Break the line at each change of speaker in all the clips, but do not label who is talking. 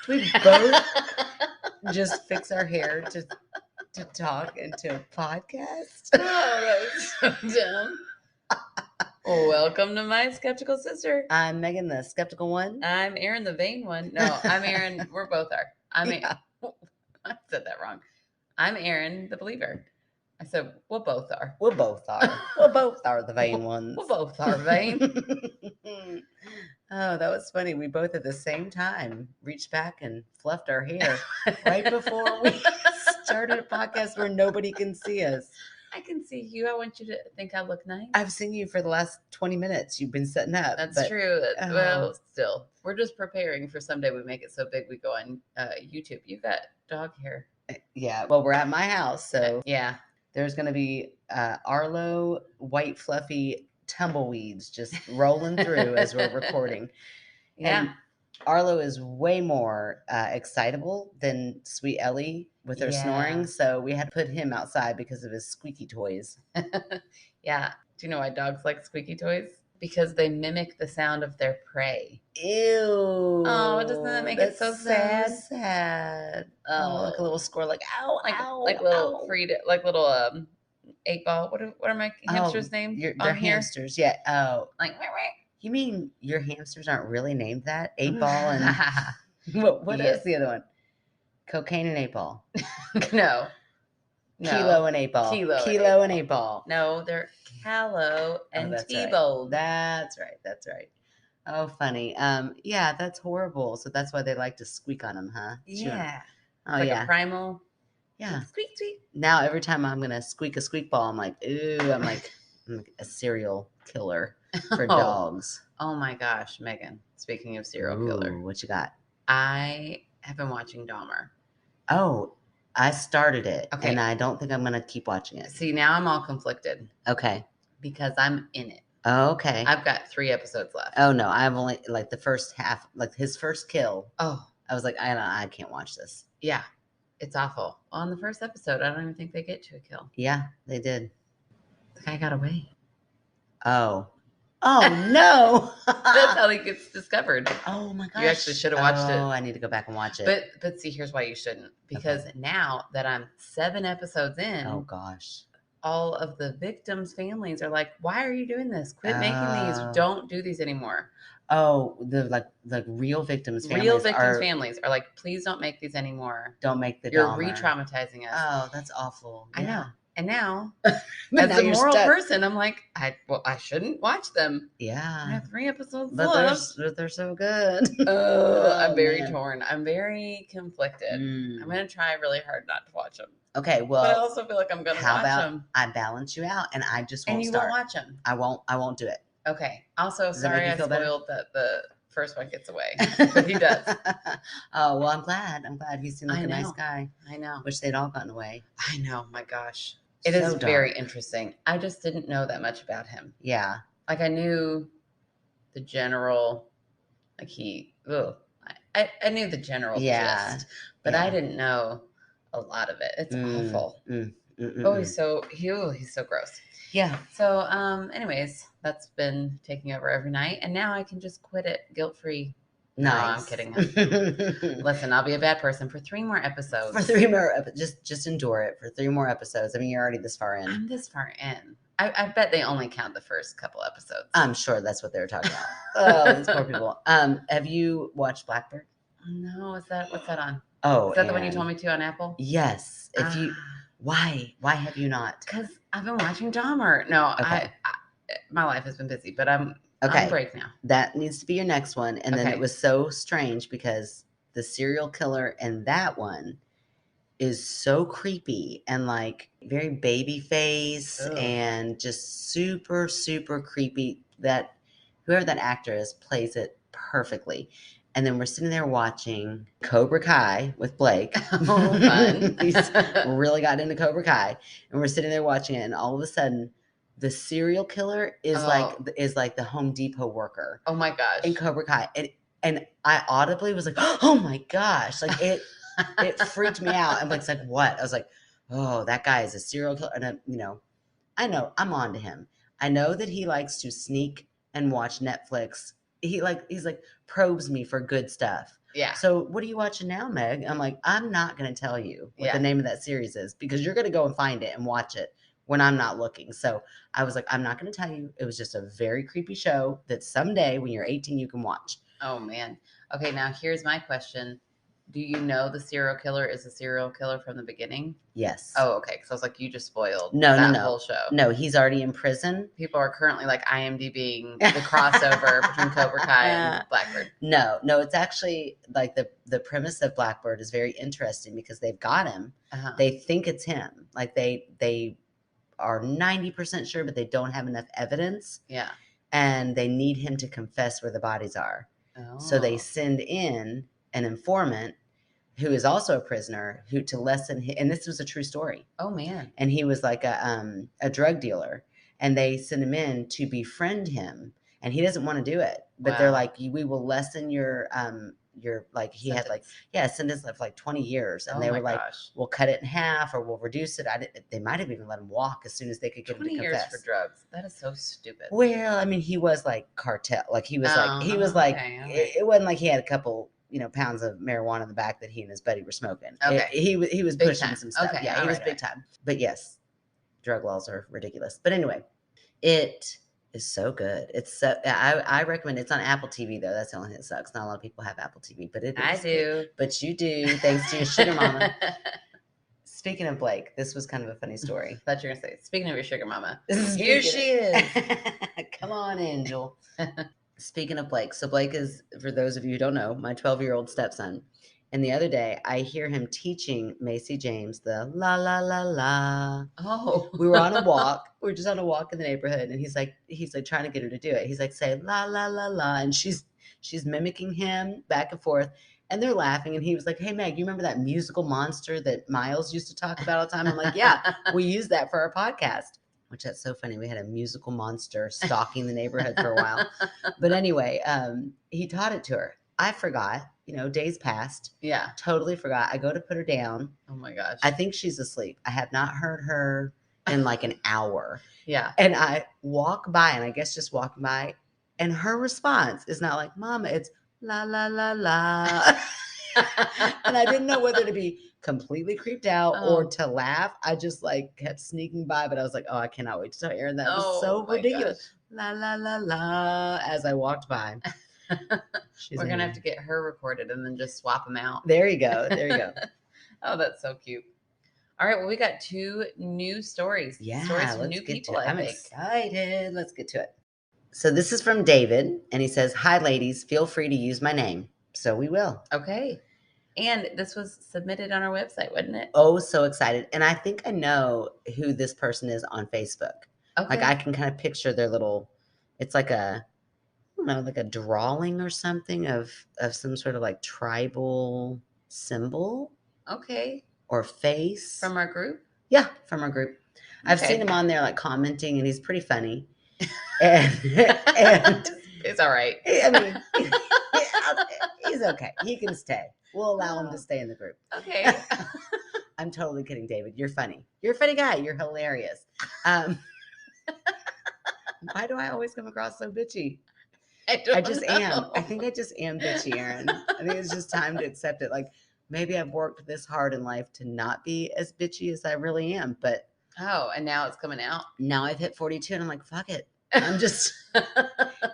We both just fix our hair to talk into a podcast.
Oh, that was so dumb. Welcome to my skeptical sister.
I'm Meghann, the skeptical one.
I'm Erin, the vain one. No, I'm Erin. We're both are.
Yeah.
I said that wrong. I'm Erin, the believer. I said we'll both are.
We both are. We both are the vain ones.
We both are vain.
Oh, that was funny. We both at the same time reached back and fluffed our hair right before we started a podcast where nobody can see us.
I can see you. I want you to think I look nice.
I've seen you for the last 20 minutes. You've been setting up.
That's true. Well, still, we're just preparing for someday we make it so big we go on YouTube. You got dog hair.
Yeah. Well, we're at my house, so
yeah.
There's going to be Arlo white fluffy tumbleweeds just rolling through as we're recording.
Yeah.
And Arlo is way more excitable than Sweet Ellie with her snoring, so we had to put him outside because of his squeaky toys.
Yeah. Do you know why dogs like squeaky toys? Because they mimic the sound of their prey.
Ew.
Oh, doesn't that make it so sad?
Sad.
Oh,
Like a little squirrel, like ow, ow,
like little
ow.
Frida, like little 8-ball. What are my hamsters' named?
They're hamsters, yeah. Oh,
like
you mean your hamsters aren't really named that? 8-ball and what
Yes.
is the other one? Cocaine and 8-ball.
No.
Kilo and 8-ball. Kilo and 8-ball.
No, they're Callow and
that's
T-Bow.
Right. That's right. Oh, funny. Yeah, that's horrible. So that's why they like to squeak on them, huh?
Yeah.
Oh,
like
yeah.
A primal.
Yeah.
Squeak, squeak.
Now every time I'm gonna squeak a squeak ball, I'm like, ooh, I'm like a serial killer for dogs.
Oh my gosh, Meghann. Speaking of serial killer,
what you got?
I have been watching Dahmer.
Oh, I started it,
okay.
And I don't think I'm gonna keep watching it.
See, now I'm all conflicted.
Okay.
Because I'm in it.
Oh, okay.
I've got 3 episodes left.
Oh no, I've only like the first half, like his first kill.
Oh,
I was like, I can't watch this.
Yeah, it's awful. Well, on the first episode, I don't even think they get to a kill.
Yeah, they did.
The guy got away.
Oh no!
That's how he gets discovered.
Oh my gosh!
You actually should have watched it.
Oh, I need to go back and watch it.
But see, here's why you shouldn't. Because now that I'm 7 episodes in,
oh gosh,
all of the victims' families are like, "Why are you doing this? Quit making these. Don't do these anymore."
Oh, the like real victims' families.
Real victims' families are like, "Please don't make these anymore.
Don't make the.
You're
Dahmer.
re-traumatizing us."
Oh, that's awful.
I know. And now,
as
a moral person, I'm like, I shouldn't watch them.
Yeah.
I have 3 episodes
left. They're so good.
I'm very torn. I'm very conflicted. I'm going to try really hard not to watch them.
Okay, well.
But I also feel like I'm going to watch them.
I balance you out and I just won't
start. And you won't watch them.
I won't do it.
Okay. Also, sorry I spoiled that the first one gets away. But he does.
Oh, well, I'm glad. He seemed like a nice guy.
I know.
Wish they'd all gotten away.
I know. My gosh. It is very interesting. I just didn't know that much about him.
Yeah.
Like I knew the general, like I knew the general gist, but I didn't know a lot of it. It's awful. Oh, he's so gross.
Yeah.
So, anyways, that's been taking over every night, and now I can just quit it guilt-free.
Nice.
No, I'm kidding. Listen, I'll be a bad person for 3 more episodes.
For 3 more, just endure it for 3 more episodes. I mean, you're already this far in.
I'm this far in. I bet they only count the first couple episodes.
I'm sure that's what they were talking about. Oh, these poor people. Have you watched Blackbird?
No, what's that on?
Oh,
is that the one you told me to on Apple?
Yes. Why have you not?
Because I've been watching Dahmer. No,
okay.
My life has been busy, but I'm
okay.
on break now.
That needs to be your next one. And then it was so strange because the serial killer in that one is so creepy and like very baby face and just super, super creepy that whoever that actor is plays it perfectly. And then we're sitting there watching Cobra Kai with Blake.
Oh, fun.
He's really got into Cobra Kai. And we're sitting there watching it. And all of a sudden, the serial killer is like the Home Depot worker.
Oh, my gosh.
In Cobra Kai. And I audibly was like, oh, my gosh. Like, it freaked me out. And Blake's like, what? I was like, oh, that guy is a serial killer. And, I know. I'm on to him. I know that he likes to sneak and watch Netflix. He's like probes me for good stuff.
Yeah.
So what are you watching now, Meg? I'm like, I'm not going to tell you what the name of that series is because you're going to go and find it and watch it when I'm not looking. So I was like, I'm not going to tell you. It was just a very creepy show that someday when you're 18, you can watch.
Oh, man. Okay, now here's my question. Do you know the serial killer is a serial killer from the beginning?
Yes.
Oh, okay. Because I was like, you just spoiled
no
whole show.
No, he's already in prison.
People are currently like IMDbing the crossover between Cobra Kai and Blackbird.
No, it's actually like the premise of Blackbird is very interesting because they've got him. They think it's him. Like they are 90% sure, but they don't have enough evidence.
Yeah.
And they need him to confess where the bodies are. Oh. So they send in an informant who is also a prisoner who to lessen, and this was a true story.
Oh, man.
And he was like a drug dealer, and they send him in to befriend him, and he doesn't want to do it. But they're like, we will lessen your like, he
sentence.
had like, sentence of like 20 years. And they were like, we'll cut it in half or we'll reduce it. They might have even let him walk as soon as they could get him to confess.
20 years for drugs. That is so stupid.
Well, I mean, he was like cartel. Like he was it wasn't like he had a couple, pounds of marijuana in the back that he and his buddy were smoking.
Okay.
He was
big
pushing
time.
some stuff.
Okay.
Yeah, he was big time. But yes, drug laws are ridiculous. But anyway, it is so good. It's so I recommend it. It's on Apple TV though. That's the only thing that sucks. Not a lot of people have Apple TV, but it is.
I do.
Good. But you do, thanks to your sugar mama. Speaking of Blake, this was kind of a funny story.
I thought you were going to say, speaking of your sugar mama,
here she is. Come on, Angel. Speaking of Blake, so Blake is, for those of you who don't know, my 12-year-old stepson. And the other day, I hear him teaching Macy James the la la la la.
Oh,
we were on a walk. We were just on a walk in the neighborhood, and he's like trying to get her to do it. He's like, say la la la la, and she's mimicking him back and forth. And they're laughing, and he was like, hey, Meg, you remember that musical monster that Miles used to talk about all the time? I'm like, yeah, we use that for our podcast, which that's so funny. We had a musical monster stalking the neighborhood for a while. But anyway, he taught it to her. I forgot, days passed.
Yeah.
Totally forgot. I go to put her down.
Oh, my gosh.
I think she's asleep. I have not heard her in like an hour.
Yeah.
And I walk by, and I guess just walking by, and her response is not like, Mama, it's la, la, la, la. And I didn't know whether to be completely creeped out or to laugh. I just like kept sneaking by, but I was like, oh, I cannot wait to tell Aaron that. Was so ridiculous. Gosh. La, la, la, la, as I walked by.
We're going to have to get her recorded and then just swap them out.
There you go.
Oh, that's so cute. All right. Well, we got 2 new stories.
Yeah.
Stories from new people,
I'm excited. Let's get to it. So this is from David, and he says, hi, ladies. Feel free to use my name. So we will.
Okay. And this was submitted on our website, wasn't it?
Oh, so excited. And I think I know who this person is on Facebook.
Okay.
Like I can kind of picture their little, it's like a, I don't know, like a drawing or something of some sort of like tribal symbol.
Okay.
Or face.
From our group?
Yeah, from our group. I've seen him on there like commenting, and he's pretty funny. And
it's all right.
I mean, he's okay. He can stay. We'll allow him to stay in the group.
Okay.
I'm totally kidding, David. You're funny. You're a funny guy. You're hilarious. Why do I always come across so bitchy? I just am. I think I just am bitchy, Aaron. I think it's just time to accept it. Like, maybe I've worked this hard in life to not be as bitchy as I really am, but.
Oh, and now it's coming out.
Now I've hit 42 and I'm like, fuck it. I'm just,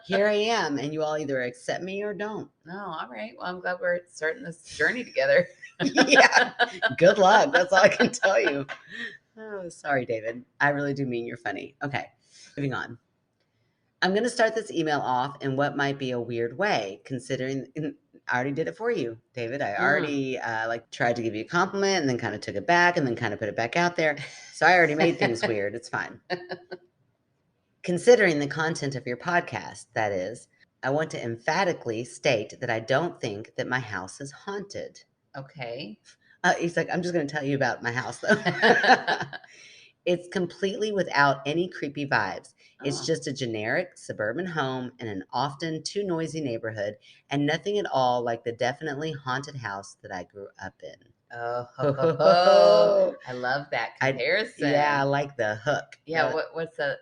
here I am. And you all either accept me or don't.
No, all right. Well, I'm glad we're starting this journey together.
Yeah. Good luck. That's all I can tell you. Oh, sorry, David. I really do mean you're funny. Okay. Moving on. I'm going to start this email off in what might be a weird way, considering I already did it for you, David. I already tried to give you a compliment and then kind of took it back and then kind of put it back out there. So I already made things weird. It's fine. Considering the content of your podcast, that is, I want to emphatically state that I don't think that my house is haunted.
Okay.
He's like, I'm just going to tell you about my house, though. It's completely without any creepy vibes. It's just a generic suburban home in an often too noisy neighborhood and nothing at all like the definitely haunted house that I grew up in.
Oh, I love that comparison.
I like the hook.
Yeah, what's the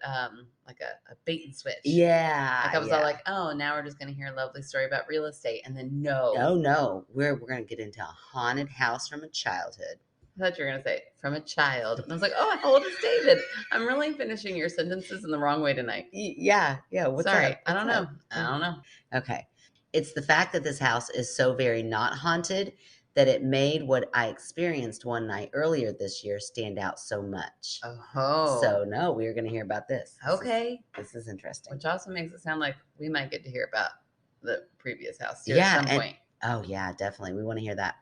like a bait and switch?
Yeah.
Like I was all like, oh, now we're just gonna hear a lovely story about real estate, and then no,
we're gonna get into a haunted house from a childhood.
I thought you were gonna say from a child, and I was like, oh, how old is David? I'm really finishing your sentences in the wrong way tonight.
Yeah. What's
Sorry,
up?
I don't know. I don't know.
Okay, it's the fact that this house is so very not haunted that it made what I experienced one night earlier this year stand out so much.
Oh.
So, no, we are going to hear about this.
Okay.
This is interesting.
Which also makes it sound like we might get to hear about the previous house too at some point.
Oh, yeah, definitely. We want to hear that.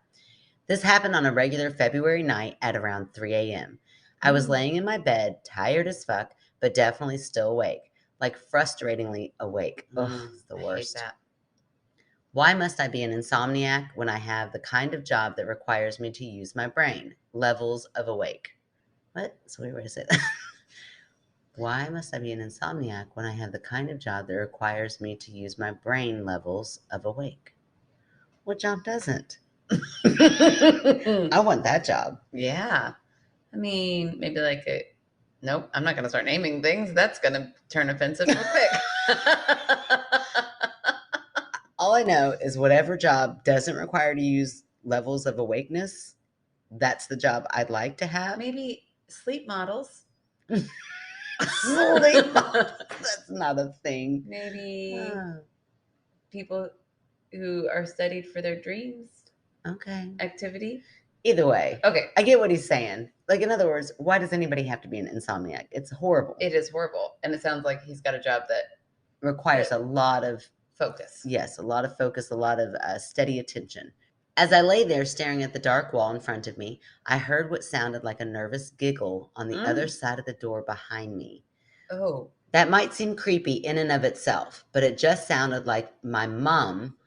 This happened on a regular February night at around 3 a.m. I was laying in my bed, tired as fuck, but definitely still awake. Like frustratingly awake. Ugh, it's the worst.
I hate that.
Why must I be an insomniac when I have the kind of job that requires me to use my brain? Levels of awake. What? That's a weird way to say that. Why must I be an insomniac when I have the kind of job that requires me to use my brain levels of awake? What job doesn't? I want that job.
Yeah. I mean, maybe like nope, I'm not going to start naming things. That's going to turn offensive real quick.
All I know is whatever job doesn't require to use levels of awakeness, that's the job I'd like to have.
Maybe sleep models.
Sleep models. That's not a thing.
Maybe people who are studied for their dreams.
Okay.
Activity.
Either way.
Okay.
I get what he's saying. Like, in other words, why does anybody have to be an insomniac? It's horrible.
It is horrible. And it sounds like he's got a job that
requires a lot of
focus.
Yes, a lot of focus, a lot of steady attention. As I lay there staring at the dark wall in front of me, I heard what sounded like a nervous giggle on the other side of the door behind me.
Oh.
That might seem creepy in and of itself, but it just sounded like my mom.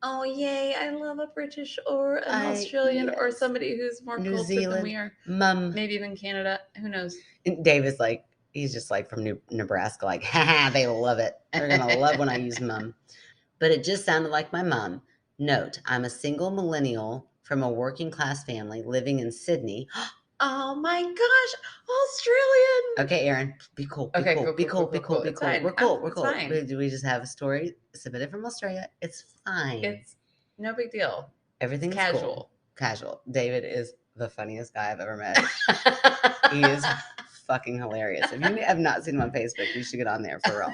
Oh, yay. I love a British or an Australian or somebody who's more
New
cultured
Zealand,
than we are.
Mum.
Maybe even Canada. Who knows?
And David's like, he's just like from Nebraska, like, haha, they love it. They're going to love when I use mum. But it just sounded like my mom. Note, I'm a single millennial from a working class family living in Sydney.
Oh my gosh, Australian.
Okay, Aaron, be cool. Be cool. We're cool.
Fine.
Do we just have a story submitted from Australia? It's fine.
It's no big deal.
Everything's
casual.
Cool. Casual. David is the funniest guy I've ever met. He is fucking hilarious. If you have not seen him on Facebook, you should get on there for real.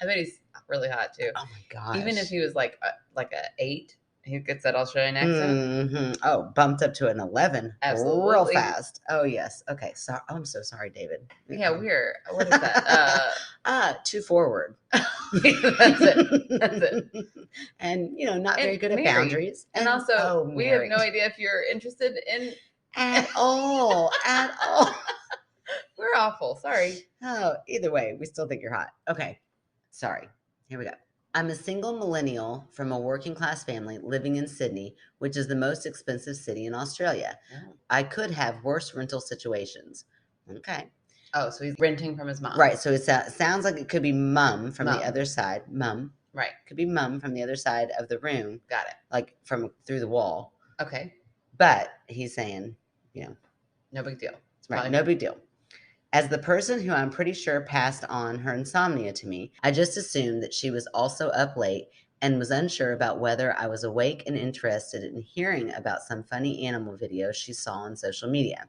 I bet he's really hot too.
Oh my gosh.
Even if he was like a 8, he gets that Australian accent.
Mm-hmm. Oh, bumped up to an 11.
Absolutely.
Real fast. Oh, yes. Okay. So I'm so sorry, David.
Yeah, we're, what is that?
Too forward.
That's it.
And, not very good at boundaries.
And also, we have no idea if you're interested in.
At all.
We're awful. Sorry.
Oh, either way, we still think you're hot. Okay. Sorry. Here we go. I'm a single millennial from a working class family living in Sydney, which is the most expensive city in Australia. Oh. I could have worse rental situations. Okay.
Oh, so he's renting from his mom.
Right. So it sounds like it could be mom from the other side. Mom.
Right.
Could be mom from the other side of the room.
Got it.
Like from through the wall.
Okay.
But he's saying,
no big deal.
Right. No big deal. As the person who I'm pretty sure passed on her insomnia to me, I just assumed that she was also up late and was unsure about whether I was awake and interested in hearing about some funny animal video she saw on social media.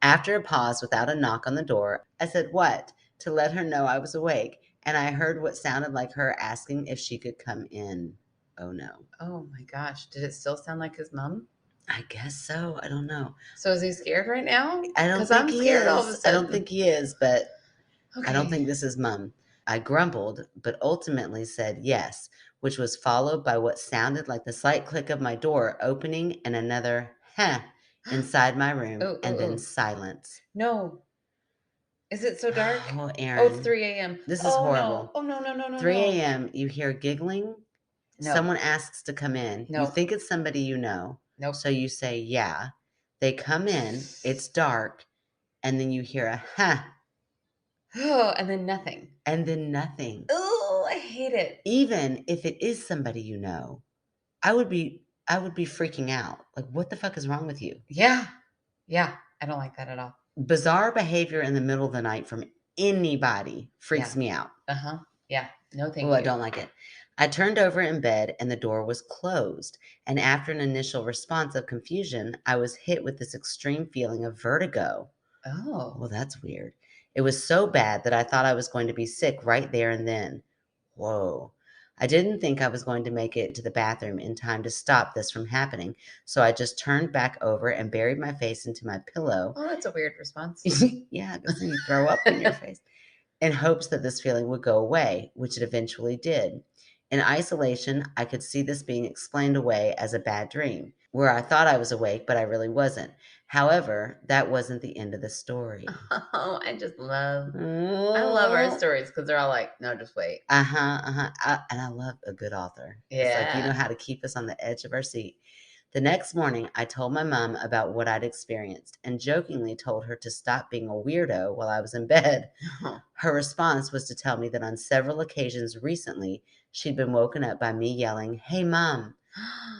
After a pause without a knock on the door, I said, "What?" to let her know I was awake, and I heard what sounded like her asking if she could come in. Oh, no.
Oh, my gosh. Did it still sound like his mom?
I guess so. I don't know.
So is he scared right now?
I don't think he is. I don't think he is, but I don't think this is mom. I grumbled, but ultimately said yes, which was followed by what sounded like the slight click of my door opening and another inside my room, and then silence.
No. Is it so dark?
Oh, Aaron.
Oh, it's 3 a.m.
This is horrible.
No. Oh, no.
3 a.m., you hear giggling.
No.
Someone asks to come in. No. You think it's somebody you know.
Nope.
So you say, yeah. They come in. It's dark. And then you hear a
Oh, and then nothing. Oh, I hate it.
Even if it is somebody you know, I would be I would be freaking out. Like, what the fuck is wrong with you?
Yeah. Yeah. I don't like that at all.
Bizarre behavior in the middle of the night from anybody freaks me out.
Yeah. No, thank you.
I don't like it. I turned over in bed and the door was closed. And after an initial response of confusion, I was hit with this extreme feeling of vertigo.
Oh.
Well, that's weird. It was so bad that I thought I was going to be sick right there and then. Whoa. I didn't think I was going to make it to the bathroom in time to stop this from happening, so I just turned back over and buried my face into my pillow.
Oh, that's a weird response.
Yeah, because then you throw up in your face. In hopes that this feeling would go away, which it eventually did. In isolation, I could see this being explained away as a bad dream, where I thought I was awake, but I really wasn't. However, that wasn't the end of the story.
Oh, I love our stories because they're all like, no, just wait.
And I love a good author. Yeah. It's like, you know how to keep us on the edge of our seat. The next morning, I told my mom about what I'd experienced and jokingly told her to stop being a weirdo while I was in bed. Her response was to tell me that on several occasions recently, she'd been woken up by me yelling, "Hey, Mom,"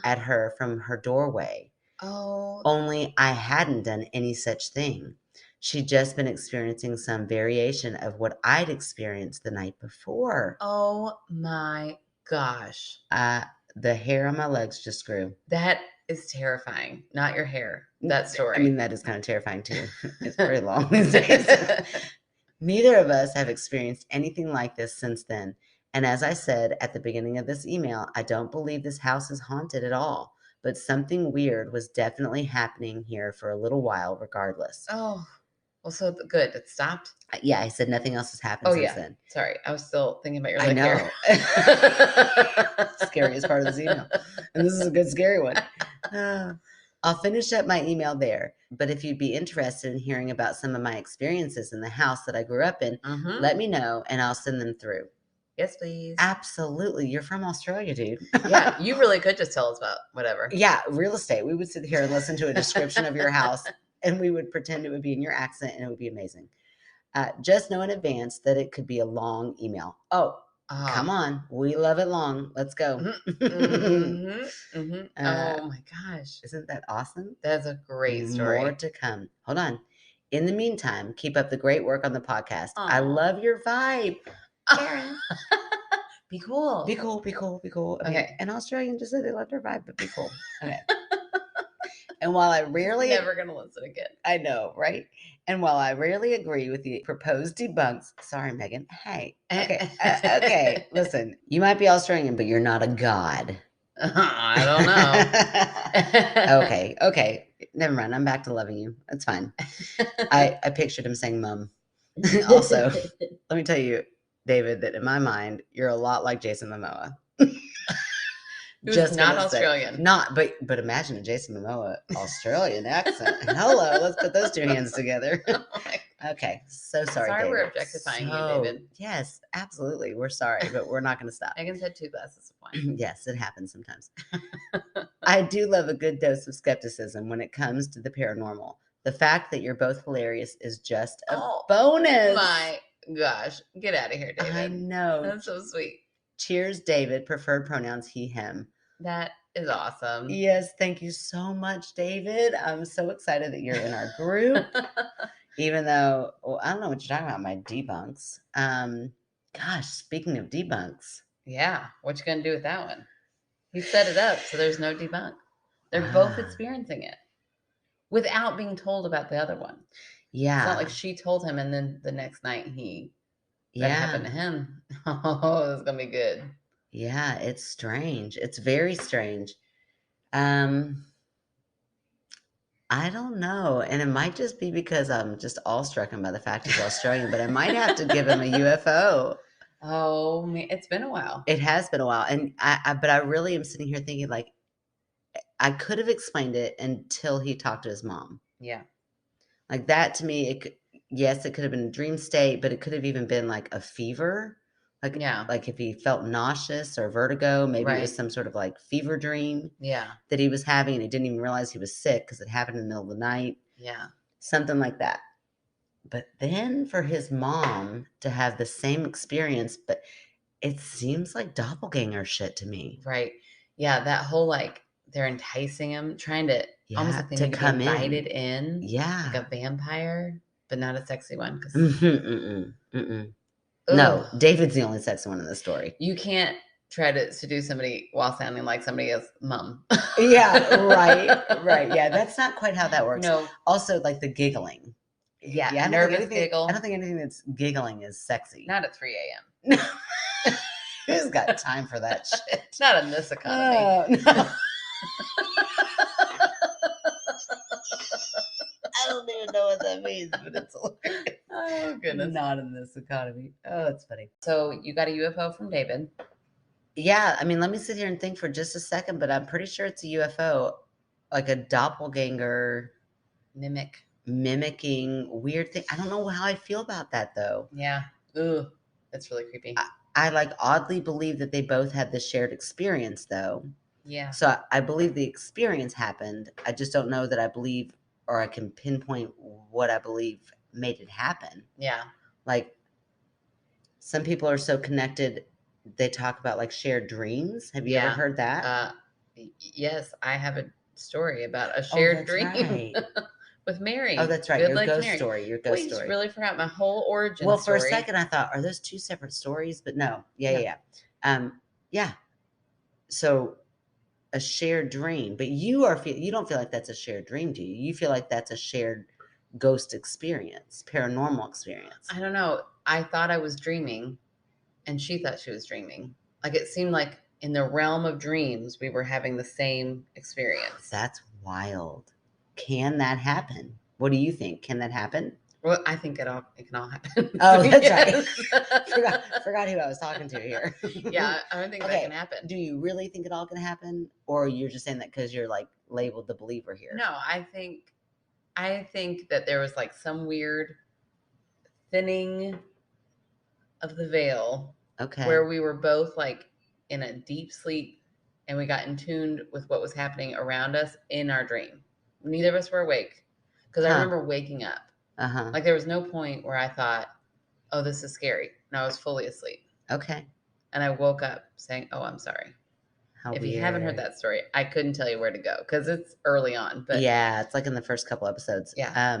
at her from her doorway.
Oh.
Only I hadn't done any such thing. She'd just been experiencing some variation of what I'd experienced the night before.
Oh my gosh.
The hair on my legs just grew.
That is terrifying. Not your hair. That story.
I mean, that is kind of terrifying too. It's very long these days. Neither of us have experienced anything like this since then. And as I said at the beginning of this email, I don't believe this house is haunted at all. But something weird was definitely happening here for a little while regardless.
Oh, well, so good. It stopped?
Yeah, I said nothing else has happened since then.
Sorry, I was still thinking about your
leg
hair.
Scariest part of this email. And this is a good scary one. I'll finish up my email there. But if you'd be interested in hearing about some of my experiences in the house that I grew up in, let me know and I'll send them through.
Yes, please.
Absolutely. You're from Australia, dude.
Yeah, you really could just tell us about whatever.
Yeah, real estate. We would sit here and listen to a description of your house and we would pretend it would be in your accent and it would be amazing. Just know in advance that it could be a long email. Oh, come on. We love it long. Let's go.
Oh my gosh.
Isn't that awesome?
That's a great story.
More to come. Hold on. In the meantime, keep up the great work on the podcast. I love your vibe. Karen.
Be cool.
Be cool. Be cool. Be cool.
Okay.
An Australian just said they loved her vibe, but be cool. Okay. And while I rarely...
Never going to listen again.
I know, right? And while I rarely agree with the proposed debunks... Sorry, Meghann. Hey. Okay. Okay. Listen, you might be Australian, but you're not a god.
I don't
know. Okay. Never mind. I'm back to loving you. That's fine. I pictured him saying mum. Also, let me tell you, David, that in my mind, you're a lot like Jason Momoa.
Just not Australian.
But imagine a Jason Momoa Australian accent. Hello, let's put those two hands together. Okay, so sorry, David.
We're objectifying you, David.
Yes, absolutely. We're sorry, but we're not going to stop.
Megan's had 2 glasses of wine.
Yes, it happens sometimes. I do love a good dose of skepticism when it comes to the paranormal. The fact that you're both hilarious is just a bonus.
My gosh, get out of here, David.
I know.
That's so sweet.
Cheers, David. Preferred pronouns he, him.
That is awesome.
Yes, thank you so much, David. I'm so excited that you're in our group. Even though, I don't know what you're talking about, my debunks. Gosh, speaking of debunks.
Yeah, what you gonna do with that one? He set it up, so there's no debunk. They're both experiencing it without being told about the other one.
Yeah.
It's not like she told him and then the next night that happened to him. Oh, it's gonna be good.
Yeah, it's strange. It's very strange. I don't know. And it might just be because I'm just awestruck by the fact he's Australian, but I might have to give him a UFO.
Oh, it's been a while.
It has been a while. And but I really am sitting here thinking, like, I could have explained it until he talked to his mom.
Yeah.
Like that to me, it could have been a dream state, but it could have even been like a fever. Like if he felt nauseous or vertigo, maybe it was some sort of like fever dream that he was having and he didn't even realize he was sick because it happened in the middle of the night.
Yeah.
Something like that. But then for his mom to have the same experience, but it seems like doppelganger shit to me.
Right. Yeah, that whole like they're enticing him, trying to almost like they need to be invited in.
Yeah.
Like a vampire, but not a sexy one.
No, David's the only sexy one in the story.
You can't try to seduce somebody while sounding like somebody else's mom.
Yeah, right. Yeah, that's not quite how that works.
No.
Also, like the giggling.
Yeah, a nervous giggle.
I don't think anything that's giggling is sexy.
Not at 3 a.m.
Who's got time for that shit?
Not in this economy. No.
I don't even know what that means, but it's hilarious.
Oh, goodness.
Not in this economy. Oh, it's funny.
So you got a UFO from David.
Yeah, I mean, let me sit here and think for just a second, but I'm pretty sure it's a UFO, like a doppelganger. Mimicking weird thing. I don't know how I feel about that, though.
Yeah. Ooh, that's really creepy.
I like oddly believe that they both had this shared experience, though.
Yeah.
So I believe the experience happened. I just don't know that I believe or I can pinpoint what I believe made it happen.
Yeah.
Like some people are so connected. They talk about like shared dreams. Have you ever heard that?
Yes, I have a story about a shared dream.
Right.
With Mary.
Oh, that's right. Your ghost story. Your ghost story.
I really forgot my whole origin story.
Well, for a second I thought, are those two separate stories? But no. Yeah. Yeah. So a shared dream, but you don't feel like that's a shared dream, do you? You feel like that's a shared ghost experience, paranormal experience.
I don't know. I thought I was dreaming and she thought she was dreaming. Like it seemed like in the realm of dreams, we were having the same experience.
That's wild. Can that happen? What do you think? Can that happen?
Well, I think it can all happen.
Oh, that's right. forgot who I was talking to here.
Yeah, I think that can happen.
Do you really think it all can happen? Or you're just saying that because you're like labeled the believer here?
No, I think that there was like some weird thinning of the veil. Okay. Where we were both like in a deep sleep and we got in tune with what was happening around us in our dream. Neither of us were awake because I remember waking up. Like there was no point where I thought, oh, this is scary. And I was fully asleep.
Okay.
And I woke up saying, oh, I'm sorry. If you haven't heard that story, I couldn't tell you where to go because it's early on. But
yeah, it's like in the first couple episodes.
Yeah.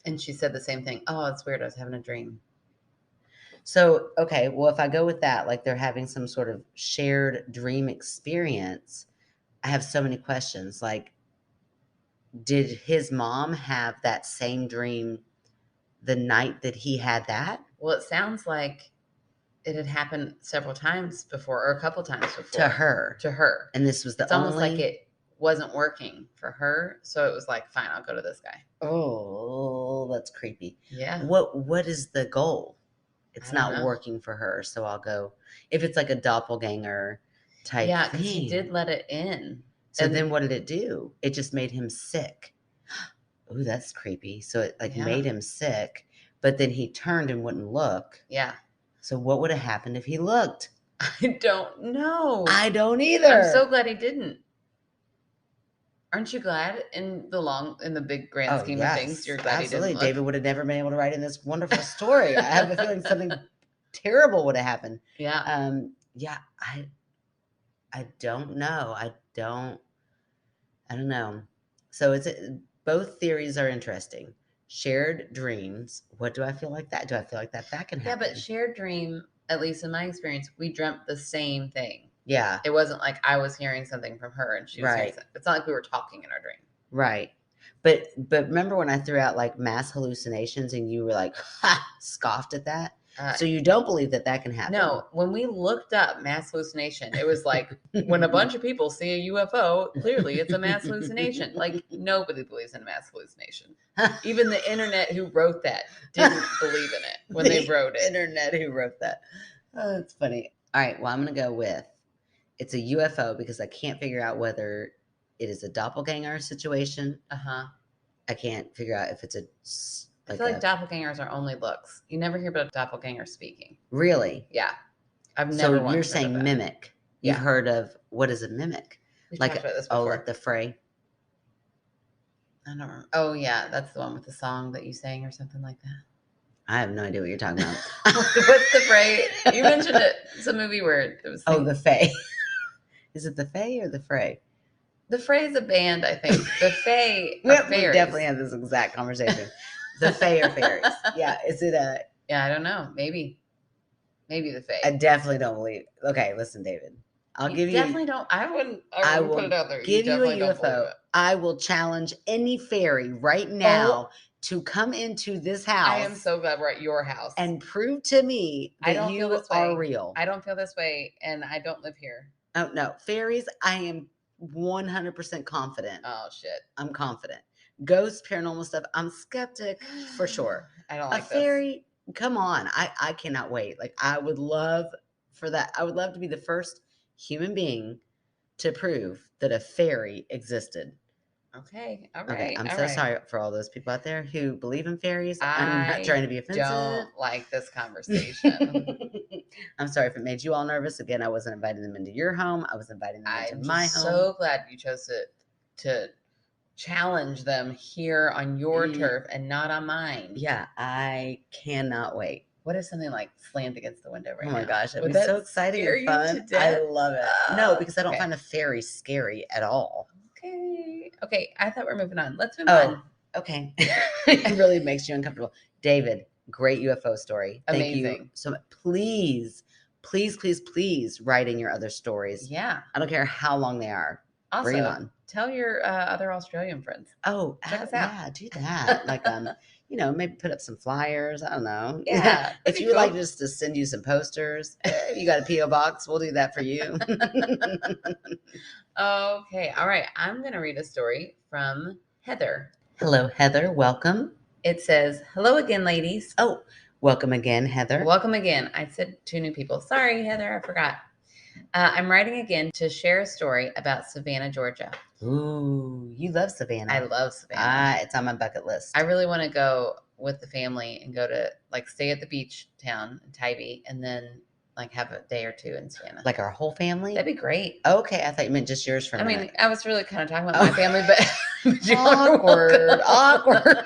And she said the same thing. Oh, it's weird. I was having a dream.
So, okay, well, if I go with that, like they're having some sort of shared dream experience, I have so many questions. Like, did his mom have that same dream the night that he had that?
Well, it sounds like it had happened several times before, or a couple times before.
To her. And this was
it's almost like it wasn't working for her. So it was like, fine, I'll go to this guy.
Oh, that's creepy.
Yeah.
What is the goal? It's not working for her, so I'll go. If it's like a doppelganger type thing.
Yeah, because he did let it in.
So then what did it do? It just made him sick. Ooh, that's creepy. So it made him sick, but then he turned and wouldn't look.
Yeah.
So what would have happened if he looked?
I don't know.
I don't either.
I'm so glad he didn't. Aren't you glad in the big grand scheme of things? You're glad
absolutely.
He didn't look?
David would have never been able to write in this wonderful story. I have a feeling something terrible would have happened.
Yeah.
Yeah. I don't know. I don't know. So both theories are interesting. Shared dreams. What do I feel like that? Do I feel like that can happen?
Yeah, but shared dream, at least in my experience, we dreamt the same thing.
Yeah.
It wasn't like I was hearing something from her and she was hearing something. It's not like we were talking in our dream.
Right. But remember when I threw out like mass hallucinations and you were like, ha, scoffed at that? So you don't believe that can happen?
No. When we looked up mass hallucination, it was like when a bunch of people see a UFO, clearly it's a mass hallucination. Like nobody believes in a mass hallucination. Even the internet who wrote that didn't believe in it when they wrote it.
Internet who wrote that. Oh, that's funny. All right. Well, I'm going to go with it's a UFO because I can't figure out whether it is a doppelganger situation. I can't figure out if it's
I feel like doppelgangers are only looks. You never hear about a doppelganger speaking.
Really?
Yeah. I've never.
So you're saying mimic. You've heard of what is a mimic?
We've talked about this before.
Like the Fray?
I don't remember. Oh, yeah. That's the one with the song that you sang or something like that.
I have no idea what you're talking about.
What's the Fray? You mentioned it. It's a movie where it was.
Oh, the Fae. Is it the Fae or the Fray?
The Fae is a band, I think. The Fae
we
are fairies.
definitely had this exact conversation. The Fae are fairies. Yeah, is it a...
Yeah, I don't know. Maybe the Fae.
I definitely don't believe... Okay, listen, David. I'll give you...
Definitely don't... I wouldn't put it out there.
Give you a UFO. I will challenge any fairy right now to come into this house.
I am so glad we're at your house.
And prove to me that you are real.
I don't feel this way, and I don't live here.
Oh, no. Fairies, I am 100% confident.
Oh, shit.
I'm confident. Ghosts, paranormal stuff, I'm skeptic for sure.
I don't like
a fairy, come on. I cannot wait. Like, I would love for that. I would love to be the first human being to prove that a fairy existed.
Okay. All right.
Okay. I'm so sorry for all those people out there who believe in fairies. I'm not trying to be offensive.
I don't like this conversation.
I'm sorry if it made you all nervous. Again, I wasn't inviting them into your home. I was inviting them into my home.
I'm so glad you chose to challenge them here on your turf and not on mine.
Yeah, I cannot wait.
What if something like slammed against the window right now?
Oh my gosh, that'd be so exciting and fun. I love it. No, because I don't find a fairy scary at all.
Okay, I thought we were moving on. Let's move on.
Okay. It really makes you uncomfortable. David, great UFO story.
Amazing.
Thank you so much. Please write in your other stories.
Yeah.
I don't care how long they are.
Also,
bring it on.
Tell your other Australian friends.
Oh,
check us out.
Yeah, do that. Like, maybe put up some flyers. I don't know.
Yeah.
If you would like just to send you some posters, you got a P.O. box, we'll do that for you.
Okay. All right. I'm going to read a story from Heather.
Hello, Heather. Welcome.
It says, hello again, ladies.
Oh, welcome again, Heather.
Welcome again. I said 2 new people. Sorry, Heather. I forgot. I'm writing again to share a story about Savannah, Georgia.
Ooh, you love Savannah.
I love Savannah.
It's on my bucket list.
I really want to go with the family and go to, stay at the beach town in Tybee and then, have a day or 2 in Savannah.
Like our whole family?
That'd be great.
Okay, I thought you meant just yours for a minute.
I mean, I was really kind of talking about my family, but...
Awkward.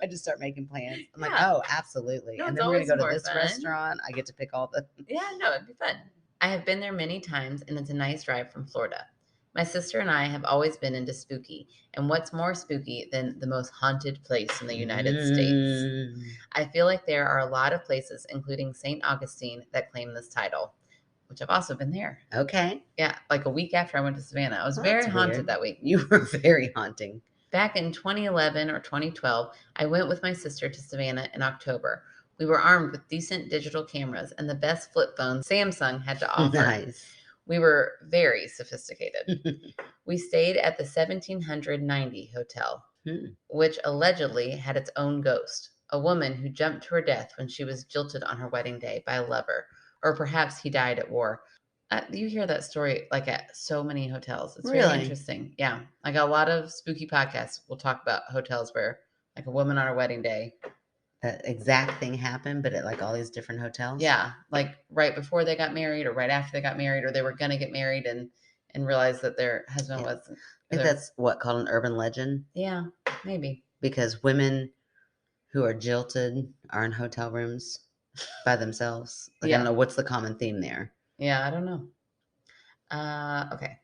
I just start making plans. I'm like, oh, absolutely.
No,
and then we're going to go to this restaurant. I get to pick all the...
Yeah, no, it'd be fun. I have been there many times, and it's a nice drive from Florida. My sister and I have always been into spooky, and what's more spooky than the most haunted place in the United States? I feel like there are a lot of places, including St. Augustine, that claim this title, which I've also been there.
Okay.
Yeah, a week after I went to Savannah. I was very haunted that week.
You were very haunting.
Back in 2011 or 2012, I went with my sister to Savannah in October. We were armed with decent digital cameras and the best flip phones Samsung had to offer.
Nice.
We were very sophisticated. We stayed at the 1790 Hotel, which allegedly had its own ghost, a woman who jumped to her death when she was jilted on her wedding day by a lover, or perhaps he died at war. You hear that story at so many hotels. It's really interesting. Yeah. A lot of spooky podcasts will talk about hotels where a woman on her wedding day.
That exact thing happened, but at all these different hotels?
Yeah. Right before they got married or right after they got married, or they were going to get married and realized that their husband wasn't.
I think that's called an urban legend?
Yeah, maybe.
Because women who are jilted are in hotel rooms by themselves. I don't know. What's the common theme there?
Yeah, I don't know. Okay.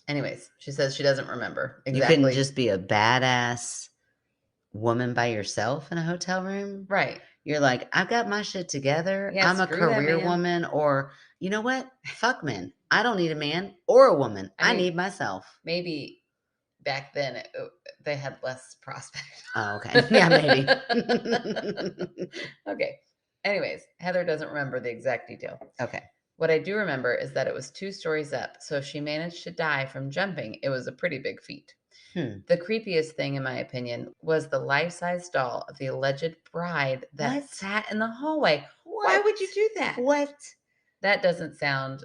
Anyways, she says she doesn't remember exactly.
You couldn't just be a badass woman by yourself in a hotel room?
Right.
You're like, I've got my shit together.
Yeah,
I'm a career woman. Or, you know what? Fuck men. I don't need a man or a woman. I need myself.
Maybe back then they had less prospect.
Oh, okay. Yeah, maybe.
Okay. Anyways, Heather doesn't remember the exact detail.
Okay.
What I do remember is that it was 2 stories up, so if she managed to die from jumping, it was a pretty big feat. The creepiest thing, in my opinion, was the life-size doll of the alleged bride that sat in the hallway. What? Why would you do that?
What?
That doesn't sound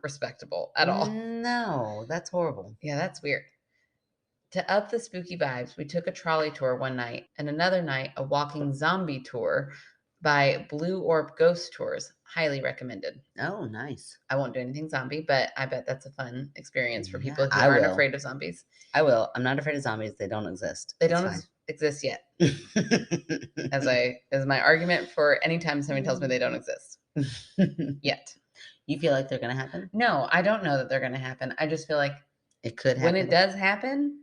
respectable at all.
No, that's horrible.
Yeah, that's weird. To up the spooky vibes, we took a trolley tour one night, and another night a walking zombie tour by Blue Orb Ghost Tours. Highly recommended.
Oh, nice.
I won't do anything zombie, but I bet that's a fun experience for people who aren't afraid of zombies.
I will. I'm not afraid of zombies. They don't exist.
They don't exist yet. as my argument for anytime somebody tells me they don't exist. Yet.
You feel like they're going to happen?
No, I don't know that they're going to happen. I just feel like
It could happen.
When it does happen,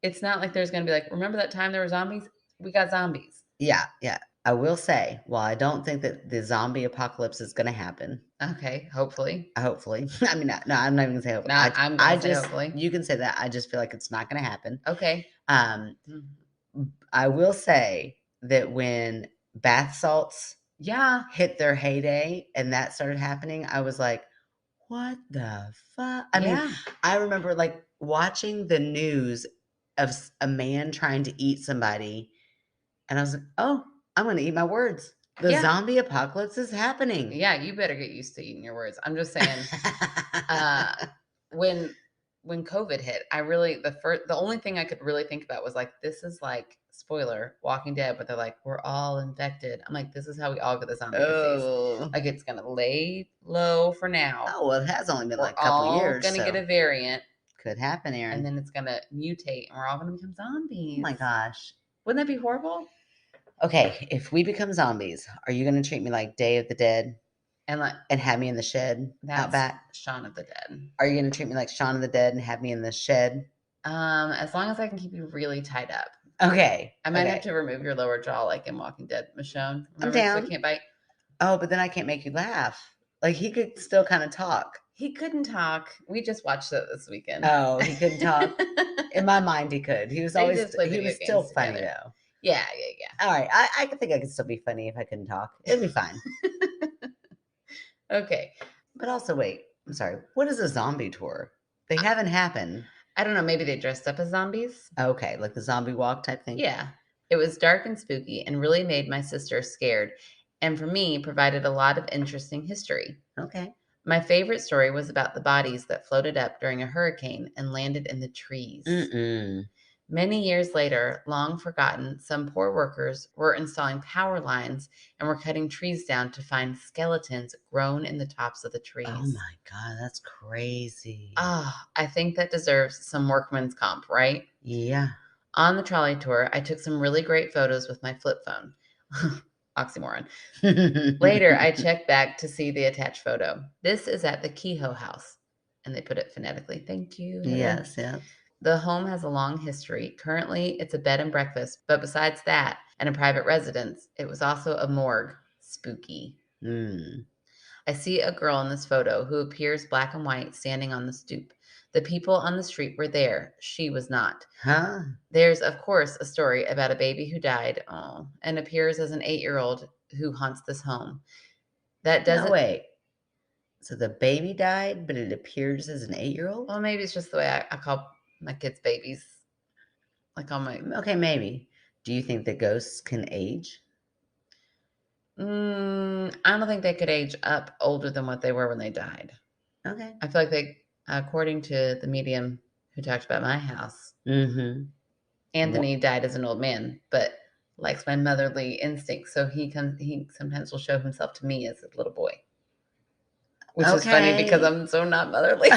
it's not like there's going to be like, remember that time there were zombies? We got zombies.
Yeah, yeah. I will say, while I don't think that the zombie apocalypse is going to happen.
Okay, hopefully.
Hopefully. I mean, no, I'm not even going to say hopefully.
No, I'm going to say hopefully.
You can say that. I just feel like it's not going to happen.
Okay.
I will say that when bath salts hit their heyday and that started happening, I was like, what the fuck? I mean, I remember like watching the news of a man trying to eat somebody, and I was like, oh, I'm going to eat my words. The zombie apocalypse is happening.
Yeah, you better get used to eating your words. I'm just saying, when COVID hit, the only thing I could really think about was like, this is like, spoiler, Walking Dead, but they're like, we're all infected. I'm like, this is how we all get the zombie disease. Like, it's going to lay low for now.
Oh, well, it has only been like a couple years.
We're all going to get a variant.
Could happen, Aaron.
And then it's going to mutate and we're all going to become zombies.
Oh my gosh.
Wouldn't that be horrible?
Okay, if we become zombies, are you going to treat me like Day of the Dead and have me in the shed out back?
Shaun of the Dead.
Are you going to treat me like Shaun of the Dead and have me in the shed?
As long as I can keep you really tied up.
Okay.
I might have to remove your lower jaw like in Walking Dead, Michonne.
I'm down.
So I can't bite.
Oh, but then I can't make you laugh. Like, he could still kind of talk.
He couldn't talk. We just watched it this weekend.
Oh, he couldn't talk? In my mind, he could. He was still funny, though.
Yeah.
All right. I think I could still be funny if I couldn't talk. It'd be fine.
Okay.
But also, wait. I'm sorry. What is a zombie tour? They haven't happened.
I don't know. Maybe they dressed up as zombies.
Okay. Like the zombie walk type thing?
Yeah. It was dark and spooky and really made my sister scared. And for me, provided a lot of interesting history.
Okay.
My favorite story was about the bodies that floated up during a hurricane and landed in the trees. Many years later, long forgotten, some poor workers were installing power lines and were cutting trees down to find skeletons grown in the tops of the trees.
Oh my God, that's crazy.
I think that deserves some workman's comp, right?
Yeah.
On the trolley tour, I took some really great photos with my flip phone. Oxymoron. Later, I checked back to see the attached photo. This is at the Kehoe House. And they put it phonetically. Thank you.
Yes.
The home has a long history. Currently, it's a bed and breakfast, but besides that and a private residence, it was also a morgue. Spooky. I see a girl in this photo who appears black and white standing on the stoop. The people on the street were there. She was not.
Huh?
There's, of course, a story about a baby who died and appears as an 8-year-old who haunts this home. That doesn't...
No, wait. So the baby died, but it appears as an 8-year-old?
Well, maybe it's just the way I call my kids babies. Like on my...
Okay, maybe. Do you think that ghosts can age?
I don't think they could age up older than what they were when they died.
Okay.
I feel like they, according to the medium who talked about my house, Anthony died as an old man, but likes my motherly instincts. So he sometimes will show himself to me as a little boy. Which is funny because I'm so not motherly.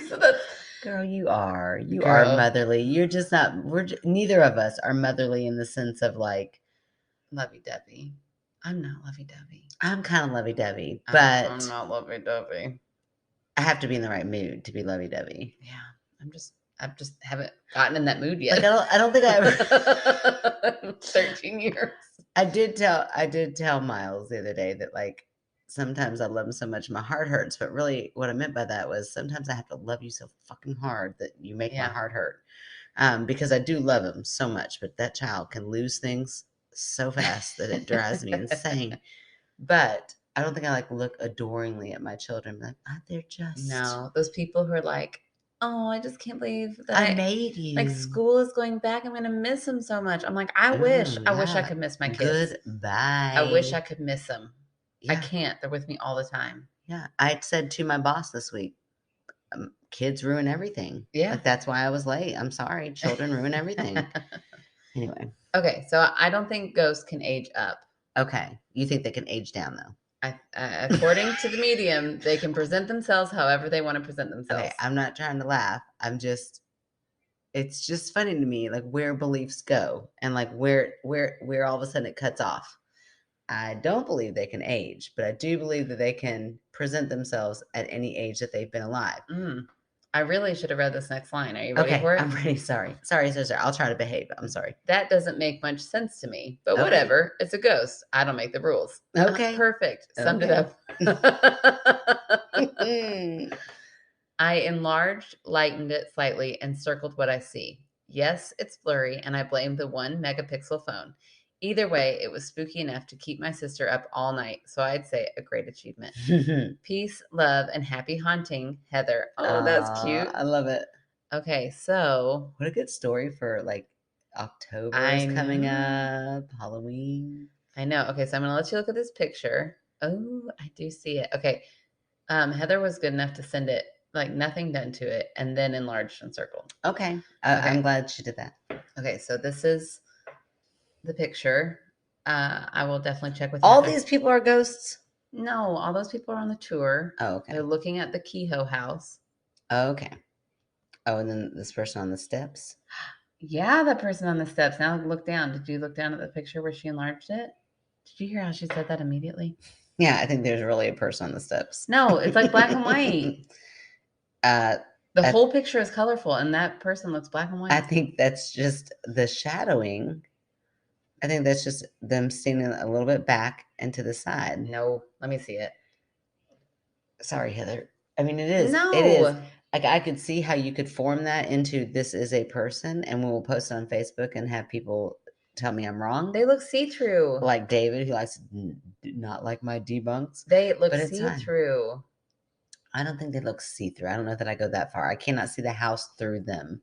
So that's...
Girl, you are. You are motherly. You're just not... neither of us are motherly in the sense of like...
lovey-dovey. I'm not lovey-dovey.
I'm kind of lovey-dovey, but...
I'm not lovey-dovey.
I have to be in the right mood to be lovey-dovey.
Yeah. I just haven't gotten in that mood yet.
Like, I don't think I ever...
13 years.
I did tell Miles the other day that like sometimes I love him so much my heart hurts, but really what I meant by that was sometimes I have to love you so fucking hard that you make my heart hurt. Because I do love him so much, but that child can lose things so fast that it drives me insane. But I don't think I like look adoringly at my children. Like, they're just...
No, those people who are like, oh, I just can't believe that
I made you.
Like, school is going back. I'm going to miss them so much. I'm like, I wish I could miss my kids.
Goodbye.
I wish I could miss them. Yeah. I can't. They're with me all the time.
Yeah. I said to my boss this week, kids ruin everything.
Yeah.
Like, that's why I was late. I'm sorry. Children ruin everything. Anyway.
Okay. So I don't think ghosts can age up.
Okay. You think they can age down, though?
According to the medium, they can present themselves however they want to present themselves.
Okay, I'm not trying to laugh. It's just funny to me, like where beliefs go and like where all of a sudden it cuts off. I don't believe they can age, but I do believe that they can present themselves at any age that they've been alive.
I really should have read this next line. Are you ready for it?
I'm ready. Sorry. I'll try to behave. I'm sorry.
That doesn't make much sense to me, but whatever. It's a ghost. I don't make the rules.
Okay.
Perfect. Summed it up. I enlarged, lightened it slightly, and circled what I see. Yes, it's blurry, and I blame the 1 megapixel phone. Either way, it was spooky enough to keep my sister up all night, so I'd say a great achievement. Peace, love, and happy haunting, Heather. Oh, that's cute.
I love it.
Okay, so.
What a good story for, like, October is coming up, Halloween.
I know. Okay, so I'm going to let you look at this picture. Oh, I do see it. Okay. Heather was good enough to send it, like, nothing done to it, and then enlarged and circled.
Okay. I'm glad she did that.
Okay, so this is the picture. I will definitely check with
all these people are ghosts.
No, all those people are on the tour.
Oh, okay.
They're looking at the Kehoe house.
Okay. Oh, and then this person on the steps.
Yeah, that person on the steps. Now look down. Did you look down at the picture where she enlarged it? Did you hear how she said that immediately?
Yeah, I think there's really a person on the steps.
No, it's like black and white. The whole picture is colorful, and that person looks black and white.
I think that's just the shadowing. I think that's just them standing a little bit back and to the side.
No, let me see it.
Sorry, Heather. I mean, it is.
No.
It is. Like, I could see how you could form that into this is a person, and we will post it on Facebook and have people tell me I'm wrong.
They look see-through.
Like David, who likes to not like my debunks.
They look see-through.
I don't think they look see-through. I don't know that I go that far. I cannot see the house through them.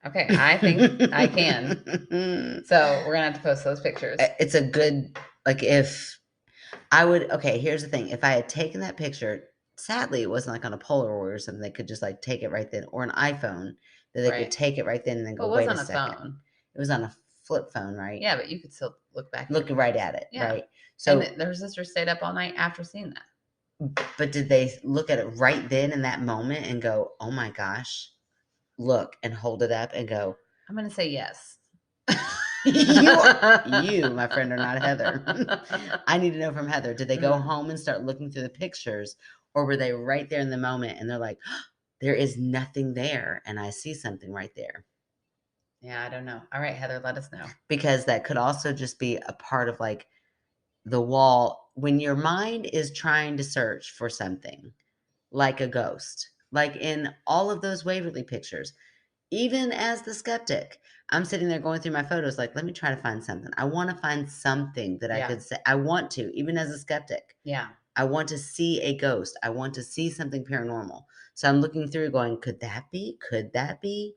Okay, I think I can. So we're going to have to post those pictures.
It's a good, like, if I would, okay, here's the thing. If I had taken that picture, sadly, it wasn't like on a Polaroid or something. They could just, like, take it right then, or an iPhone, that they could take it right then and then go, wait a second. It was on a phone. It was on a flip phone, right?
Yeah, but you could still look back.
Look right at it, right?
So their sister stayed up all night after seeing that.
But did they look at it right then in that moment and go, oh my gosh, look, and hold it up and go?
I'm going to say yes.
You, my friend, are not Heather. I need to know from Heather. Did they go home and start looking through the pictures, or were they right there in the moment and they're like, oh, there is nothing there and I see something right there?
Yeah, I don't know. All right, Heather, let us know.
Because that could also just be a part of, like, the wall. When your mind is trying to search for something like a ghost, like in all of those Waverly pictures, even as the skeptic, I'm sitting there going through my photos like, let me try to find something. I want to find something that I could say. I want to, even as a skeptic.
Yeah.
I want to see a ghost. I want to see something paranormal. So I'm looking through going, could that be? Could that be?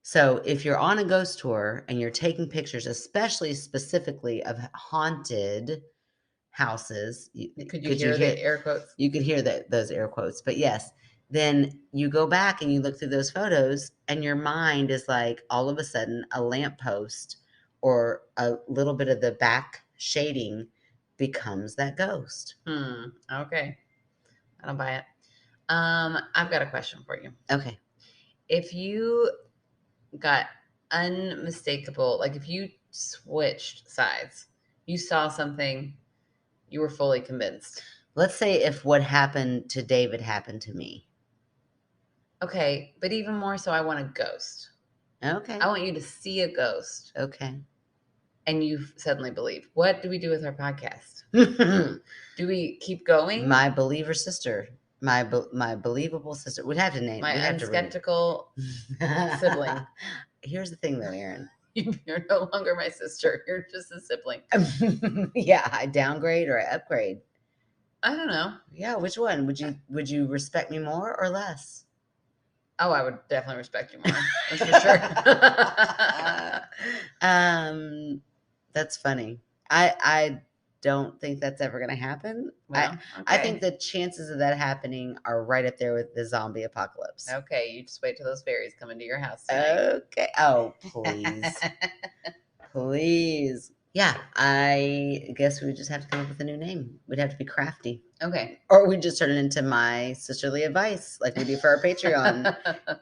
So if you're on a ghost tour and you're taking pictures, especially specifically of haunted houses,
could you hear the air quotes?
You could hear those air quotes, but yes. Then you go back and you look through those photos and your mind is like, all of a sudden, a lamppost or a little bit of the back shading becomes that ghost.
Okay. I don't buy it. I've got a question for you.
Okay.
If you got unmistakable, like if you switched sides, you saw something, you were fully convinced.
Let's say if what happened to David happened to me.
Okay, but even more so, I want a ghost.
Okay.
I want you to see a ghost.
Okay.
And you suddenly believe. What do we do with our podcast? Do we keep going?
My believer sister. My believable sister. We'd have to name.
My unskeptical sibling.
Here's the thing, though, Erin.
You're no longer my sister. You're just a sibling.
Yeah, I downgrade or I upgrade.
I don't know.
Yeah, which one? Would you respect me more or less?
Oh, I would definitely respect you more. That's for
sure. That's funny. I don't think that's ever going to happen. Well, I think the chances of that happening are right up there with the zombie apocalypse.
Okay, you just wait till those fairies come into your house tonight.
Okay. Oh, please. Please. Yeah, I guess we would just have to come up with a new name. We'd have to be crafty.
Okay.
Or we'd just turn it into My Sisterly Advice, like we do for our Patreon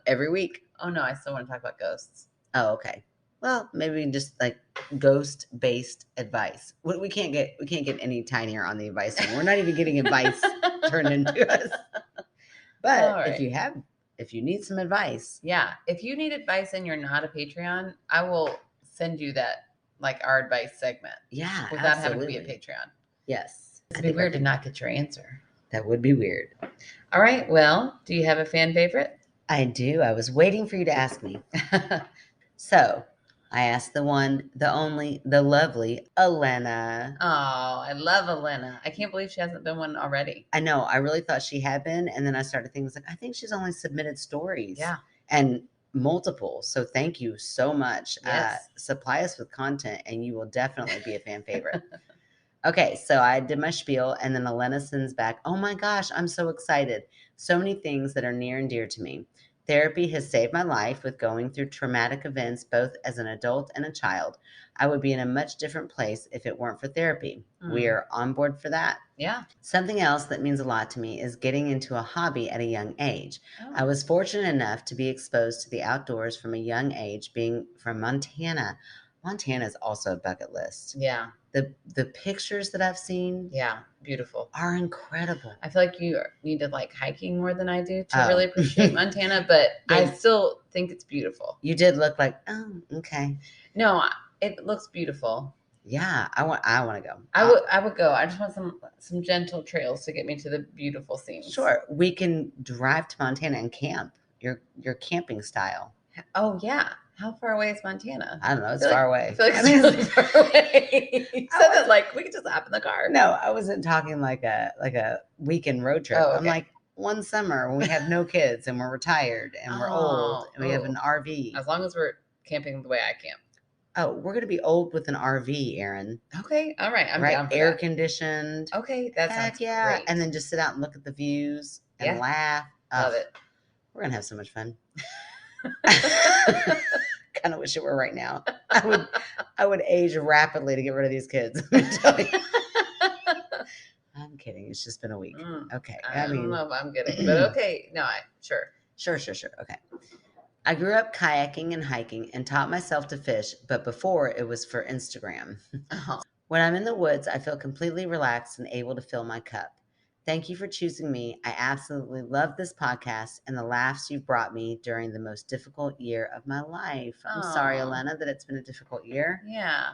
every week.
Oh, no, I still want to talk about ghosts.
Oh, okay. Well, maybe we can just like ghost-based advice. We can't get any tinier on the advice. We're not even getting advice turned into us. But if you need some advice.
Yeah. If you need advice and you're not a Patreon, I will send you that, like our advice segment.
Yeah.
Without having to be a Patreon.
Yes.
It'd be weird to not get your answer.
That would be weird.
All right. Well, do you have a fan favorite?
I do. I was waiting for you to ask me. So I asked the one, the only, the lovely Elena.
Oh, I love Elena. I can't believe she hasn't been one already.
I know. I really thought she had been. And then I started thinking, like, I think she's only submitted stories.
Yeah.
And multiple. So thank you so much.
Yes.
Supply us with content and you will definitely be a fan favorite. Okay, so I did my spiel, and then Elena sends back, oh my gosh, I'm so excited. So many things that are near and dear to me. Therapy has saved my life with going through traumatic events, both as an adult and a child. I would be in a much different place if it weren't for therapy. We are on board for that.
Yeah.
Something else that means a lot to me is getting into a hobby at a young age. Oh. I was fortunate enough to be exposed to the outdoors from a young age, being from Montana. Montana is also a bucket list.
Yeah.
The pictures that I've seen,
beautiful,
are incredible.
I feel like you need to like hiking more than I do to really appreciate Montana, but I still think it's beautiful.
You did look like, oh, okay.
No, it looks beautiful.
Yeah, I want to go.
I would go. I just want some gentle trails to get me to the beautiful scenes.
Sure, we can drive to Montana and camp. Your camping style.
Oh yeah. How far away is Montana?
I don't know. It's far away.
I feel like it's really far away. You said that like we could just hop in the car.
No, I wasn't talking like a weekend road trip. Oh, okay. I'm like one summer when we have no kids and we're retired and we're old and we have an RV.
As long as we're camping the way I camp.
Oh, we're going to be old with an RV, Erin.
Okay. All right. I'm down for
air
that.
Conditioned.
Okay. That sounds great.
And then just sit out and look at the views and laugh.
Love it.
We're going to have so much fun. Kind of wish it were right now. I would age rapidly to get rid of these kids. I'm kidding. It's just been a week. Okay.
I don't know if I'm kidding, but okay. No, sure.
Okay. I grew up kayaking and hiking and taught myself to fish, but before it was for Instagram. When I'm in the woods, I feel completely relaxed and able to fill my cup. Thank you for choosing me. I absolutely love this podcast and the laughs you've brought me during the most difficult year of my life. I'm sorry, Elena, that it's been a difficult year.
Yeah.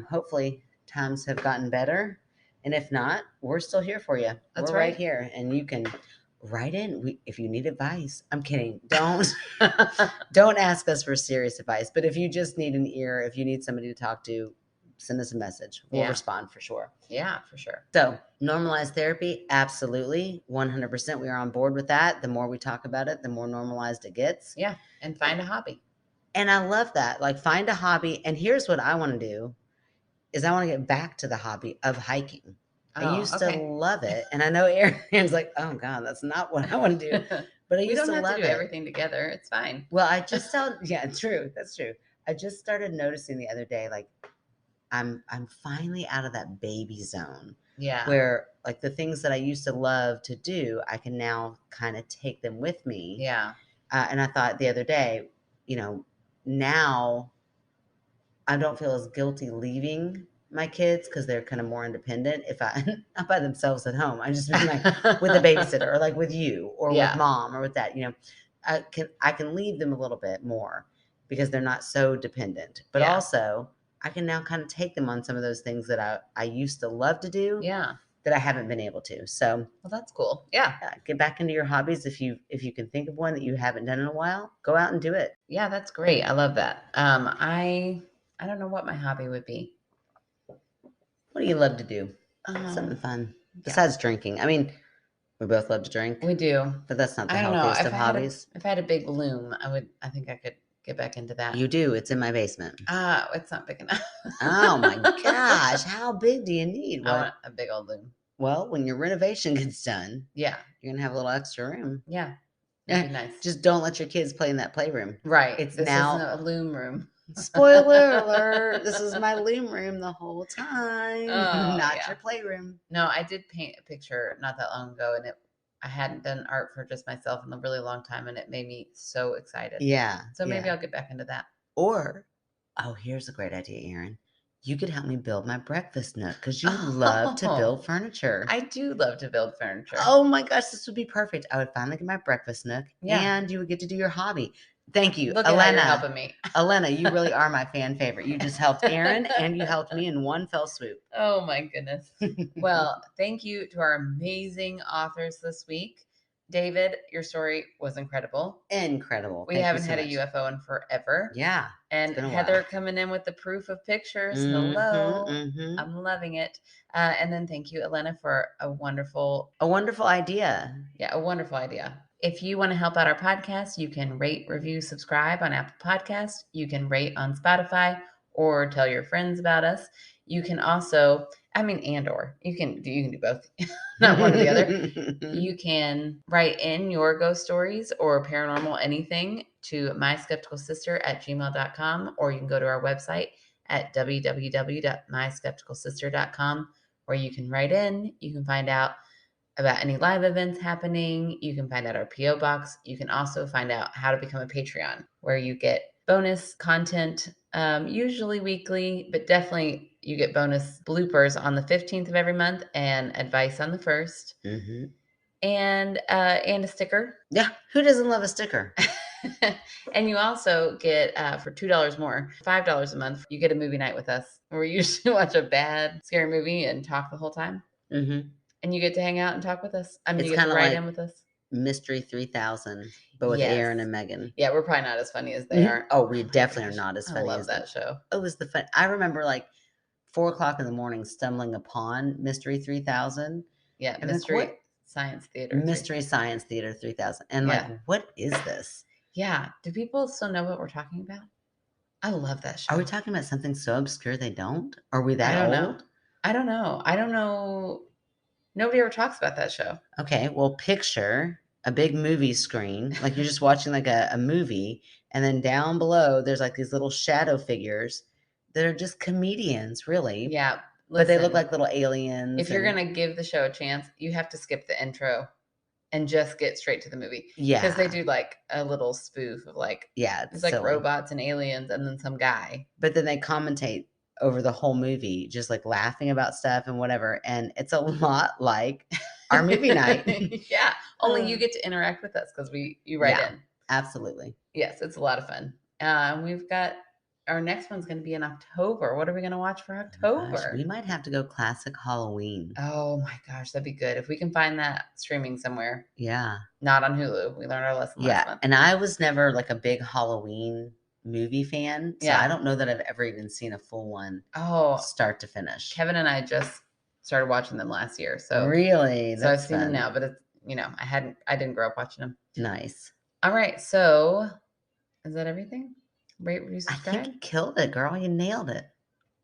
Hopefully times have gotten better. And if not, we're still here for you. We're right here. And you can write in if you need advice. I'm kidding. Don't ask us for serious advice. But if you just need an ear, if you need somebody to talk to, send us a message. We'll respond for sure.
Yeah, for sure.
So normalized therapy, absolutely. 100%. We are on board with that. The more we talk about it, the more normalized it gets.
Yeah. And find a hobby.
And I love that. Like find a hobby. And here's what I want to do is I want to get back to the hobby of hiking. I used to love it. And I know Aaron's like, oh God, that's not what I want to do. But I used to love it. We don't have to do
everything together. It's fine.
Well, I just true. That's true. I just started noticing the other day, like, I'm finally out of that baby zone.
Yeah.
Where like the things that I used to love to do, I can now kind of take them with me.
Yeah.
And I thought the other day, now I don't feel as guilty leaving my kids because they're kind of more independent. If not by themselves at home, I just mean like with a babysitter or like with you or with mom or with that, I can leave them a little bit more because they're not so dependent, but also I can now kind of take them on some of those things that I used to love to do.
Yeah.
That I haven't been able to. So,
well, that's cool. Yeah.
Get back into your hobbies. If you can think of one that you haven't done in a while, go out and do it.
Yeah, that's great. I love that. I don't know what my hobby would be.
What do you love to do? Something fun besides drinking. I mean, we both love to drink.
We do,
but that's not the healthiest of hobbies.
If I had a big loom, I think I could get back into that.
You do. It's in my basement.
It's not big enough.
Oh my gosh. How big do you need?
I want a big old loom.
Well, when your renovation gets done,
you're
going to have a little extra room.
Yeah. That'd be nice.
Just don't let your kids play in that playroom.
Right.
This
now is a loom room.
Spoiler alert. This is my loom room the whole time. Not your playroom.
No, I did paint a picture not that long ago, and I hadn't done art for just myself in a really long time, and it made me so excited.
Yeah.
So maybe I'll get back into that.
Or, here's a great idea, Erin. you could help me build my breakfast nook because you love to build furniture.
I do love to build furniture.
Oh my gosh, this would be perfect. I would finally get my breakfast nook, and you would get to do your hobby. Thank you,
Look
Elena.
At how you're helping me.
Elena, you really are my fan favorite. You just helped Aaron, and you helped me in one fell swoop.
Oh my goodness. Well, thank you to our amazing authors this week. David, your story was incredible.
Incredible.
We haven't had a UFO in forever.
Yeah.
And Heather coming in with the proof of pictures. Hello. I'm loving it. And then thank you, Elena, for a wonderful
idea.
Yeah, a wonderful idea. If you want to help out our podcast, you can rate, review, subscribe on Apple Podcasts. You can rate on Spotify or tell your friends about us. You can also, you can do both, not one or the other. You can write in your ghost stories or paranormal anything to myskepticalsister@gmail.com, or you can go to our website at www.myskepticalsister.com, where you can write in. You can find out about any live events happening. You can find out our P.O. box. You can also find out how to become a Patreon, where you get bonus content, usually weekly, but definitely you get bonus bloopers on the 15th of every month and advice on the 1st. And a sticker.
Yeah, who doesn't love a sticker?
And you also get, for $2 more, $5 a month, you get a movie night with us, where we usually watch a bad, scary movie and talk the whole time. And you get to hang out and talk with us. You get to write in with us.
Mystery 3000, but with Aaron and Meghann.
Yeah, we're probably not as funny as they are.
Oh, we definitely are not as funny
as that show.
It was the fun. I remember 4:00 in the morning stumbling upon Mystery 3000.
Yeah, and Mystery Science Theater.
Mystery Science Theater 3000. And what is this?
Yeah. Do people still know what we're talking about? I love that show.
Are we talking about something so obscure they don't? Are we that old?
I don't know. Nobody ever talks about that show.
Okay, well, picture a big movie screen, like you're just watching a movie, and then down below there's these little shadow figures that are just comedians, really.
Yeah,
but they look like little aliens.
If you're gonna give the show a chance, you have to skip the intro and just get straight to the movie. Yeah, because they do a little spoof of it's like silly robots and aliens and then some guy.
But then they commentate over the whole movie, just laughing about stuff and whatever. And it's a lot like our movie night.
Yeah. Only you get to interact with us because you write in.
Absolutely.
Yes. It's a lot of fun. We've got our next one's going to be in October. What are we going to watch for October?
Gosh, we might have to go classic Halloween.
Oh my gosh. That'd be good. If we can find that streaming somewhere.
Yeah.
Not on Hulu. We learned our lesson last month.
And I was never a big Halloween movie fan, so I don't know that I've ever even seen a full one start to finish.
Kevin and I just started watching them last year, so
really,
so I've seen them now, but it's I didn't grow up watching them.
Nice.
All right, so is that everything? Rate, review, subscribe.
I think you killed it, girl. You nailed it.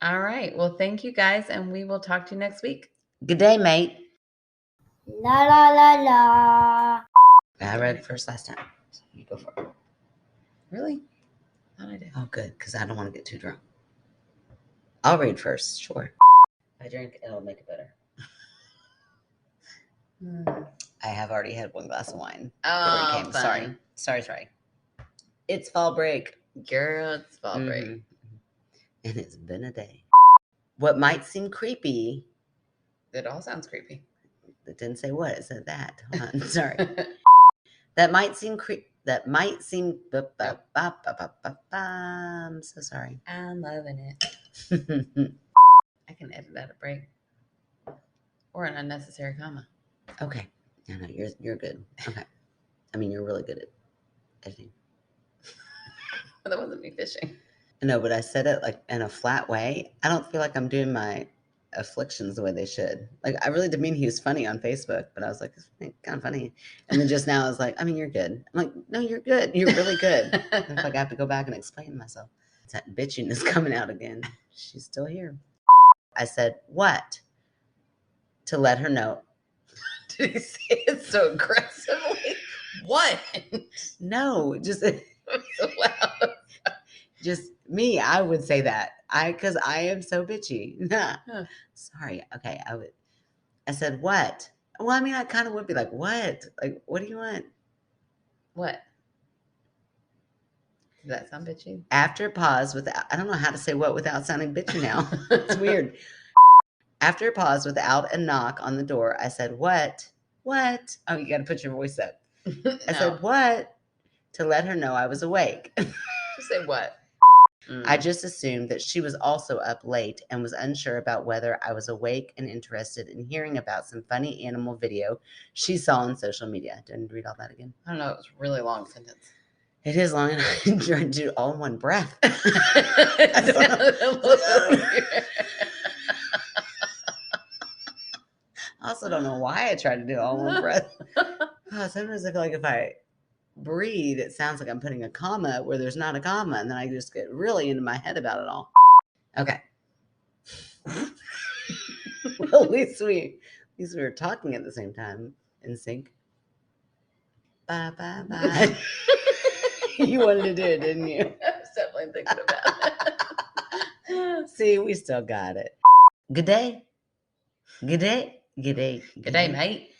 All right, well, thank you guys, and we will talk to you next week.
Good day, mate.
La la la la.
I read first last time. So you go for it.
Really? Thought I did.
Oh, good, because I don't want to get too drunk. I'll read first, sure. If I drink, it'll make it better. I have already had one glass of wine before you came.
Fun.
Sorry. It's fall break.
Girl, it's fall break.
And it's been a day. What might seem creepy.
It all sounds creepy.
It didn't say what. It said that. Hold on. Sorry. That might seem creepy. I'm so sorry.
I'm loving it. I can edit out a break or an unnecessary comma.
Okay. No, you're good. Okay. You're really good at editing.
That wasn't me fishing.
No, but I said it in a flat way. I don't feel like I'm doing my afflictions the way they should. I really did mean he was funny on Facebook, but I was it's kind of funny. And then just now I was you're good. I'm no, you're good. You're really good. I have to go back and explain myself. It's that bitchiness coming out again. She's still here. I said, what? To let her know.
Did he say it so aggressively? What?
No, just so
loud.
Just me. I would say that. Because I am so bitchy. Sorry. Okay. I said, what? Well, I kind of would be what? What do you want?
What? Does that sound bitchy?
After a pause I don't know how to say what without sounding bitchy now. It's weird. After a pause without a knock on the door, I said, "What? What?" Oh, you got to put your voice up. I said, "What?" to let her know I was awake.
Just say what?
I just assumed that she was also up late and was unsure about whether I was awake and interested in hearing about some funny animal video she saw on social media. Didn't read all that again.
I don't know. It was a really long sentence.
It is long, and I tried to do it all in one breath. I also don't know why I tried to do it all in one breath. Sometimes I feel like if I breathe, it sounds like I'm putting a comma where there's not a comma, and then I just get really into my head about it all. Okay. Well, at least we were talking at the same time in sync. Bye, bye, bye. You wanted to do it, didn't you?
I was definitely thinking about
it. See, we still got it. Good day. Good day. Good day.
Good day, mate.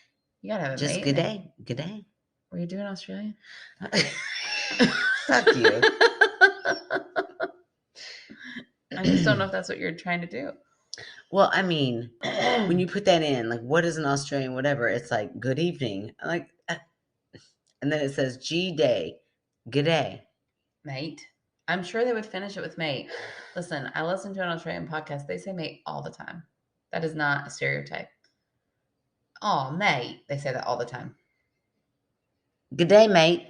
You gotta have a
just
mate.
Good day. Good day.
Were you doing Australian?
Fuck you.
I just don't know if that's what you're trying to do.
Well, I mean, when you put that in, like, what is an Australian whatever? It's like, good evening. Like, and then it says G-day. Good day.
Mate. I'm sure they would finish it with mate. Listen, I listen to an Australian podcast. They say mate all the time. That is not a stereotype. Oh, mate. They say that all the time.
Good day, mate.